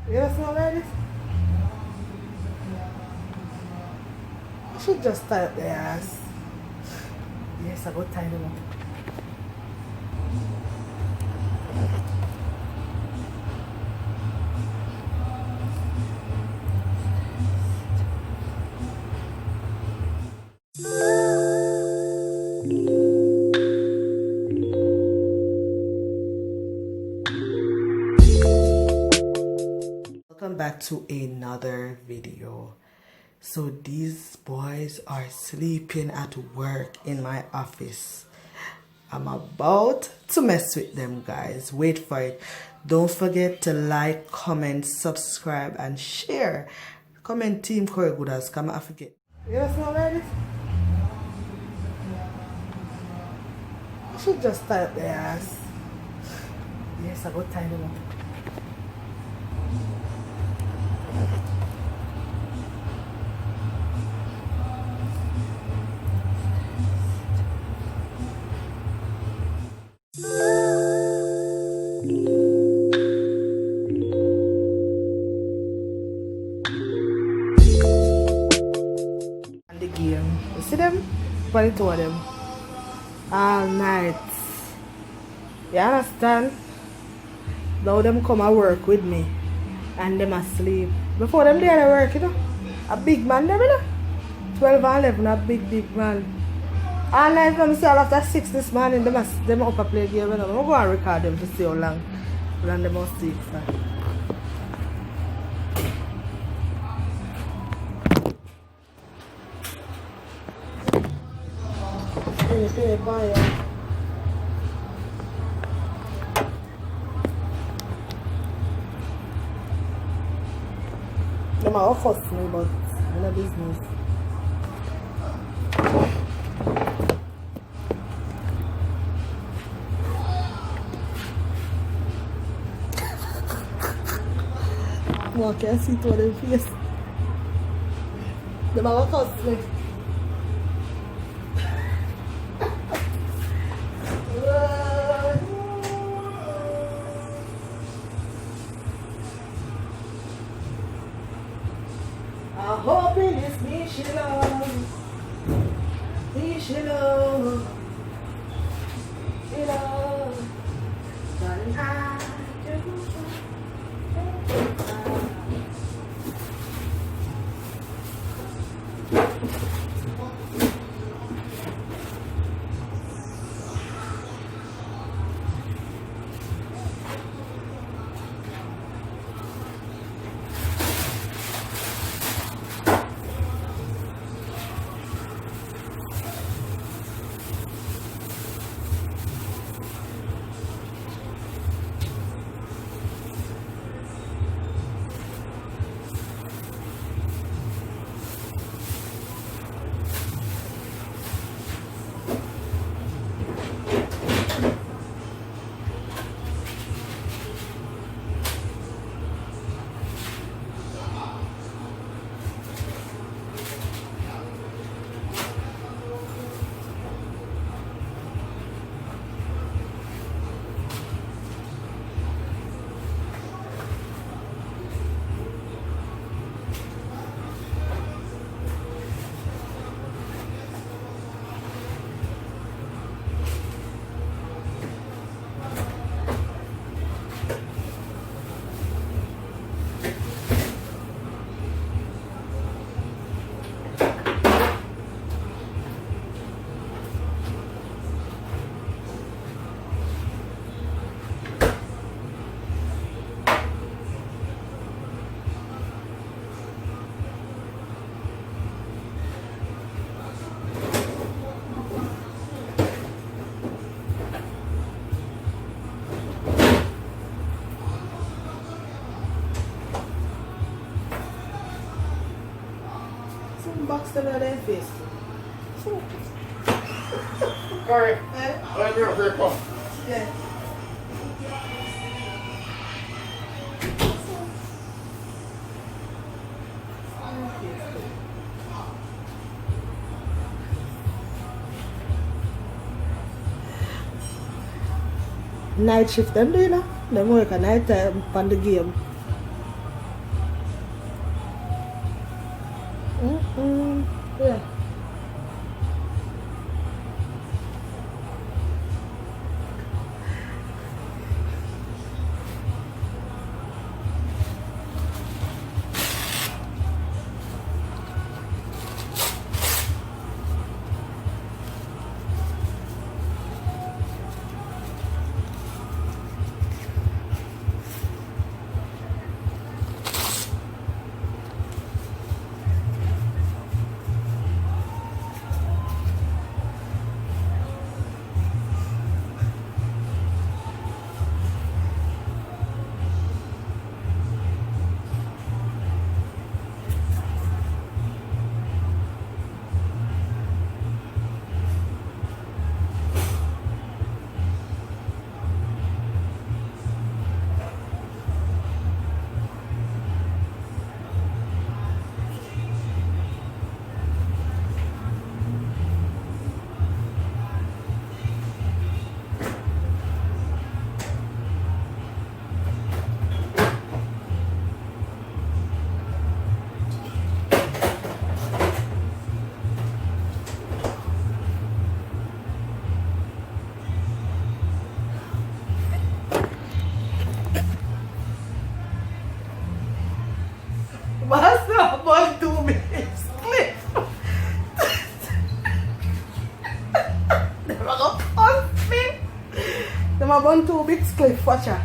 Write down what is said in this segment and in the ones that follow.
You don't smell like this? I should just tie up the ass. Yes, I got tie them up. Welcome back to another video. So these boys are sleeping at work in my office. I'm about to mess with them, guys. Wait for it. Don't forget to like, comment, subscribe, and share. Comment Team Corey Goodas. Come I forget. You don't smell like this? I should just tie up the ass. Yes, I got tie them up. And the game. You see them? 22 of them. All night. You understand? Now them come and work with me. And them asleep. Before them there they work, you know. A big man them, you know. 12 and 11, a big man. All night them say after 6 this morning, them up a play game, you know. I'm going to record them to see how long them must sleep for. Penny, buy it. They might all fuss me, but no business. Well, I can't see to their face. They might all fuss me. I hope it is me she love, me she love, darling, I do. Box them in their face. Corey, let me up here, come. Yeah. Night shift them do you know? Them work a night time on the game. But not about 2 minutes. Clip. They're gonna punch me. Them are going 2 big cliff. Watch ya.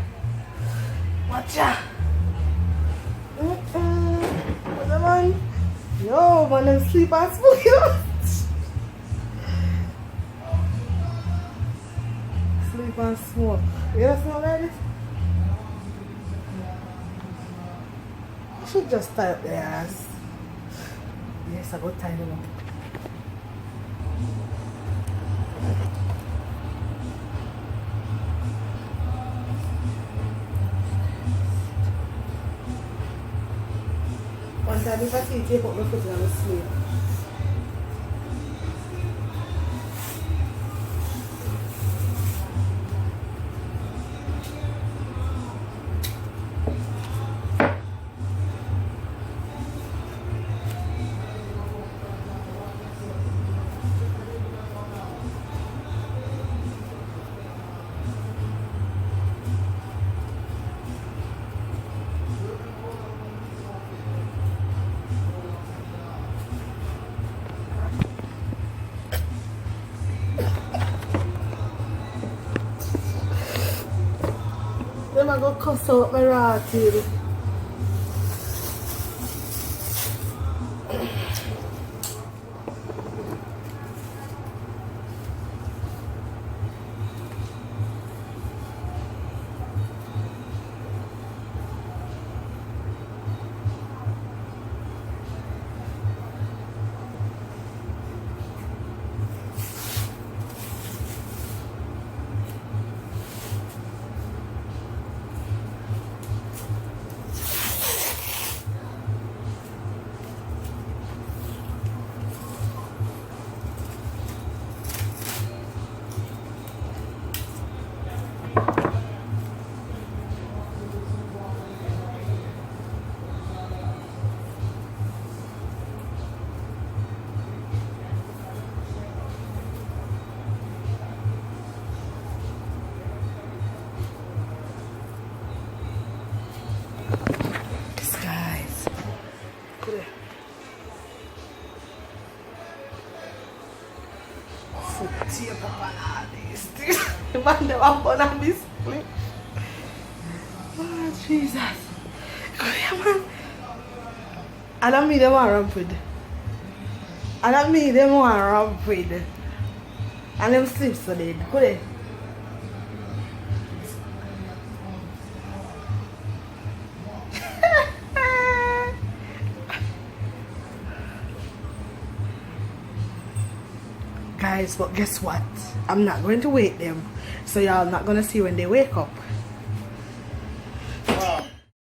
Watch ya. What's the man? Yo, man, them sleep and smoke you. Sleep and smoke. You don't smell like this? You should just tie up their ass. Yes, I got tie them up. One time if I see you take up my foot and I will sleep. Then I go cuss out my raw tail. Tape up on all these things. The man them up on this split. Oh, Jesus. Come here, man. I don't mean them want rampid. I don't mean them want rampid. And them sleep so dead. Go there. Guys, but guess what? I'm not going to wake them, so y'all not gonna see when they wake up.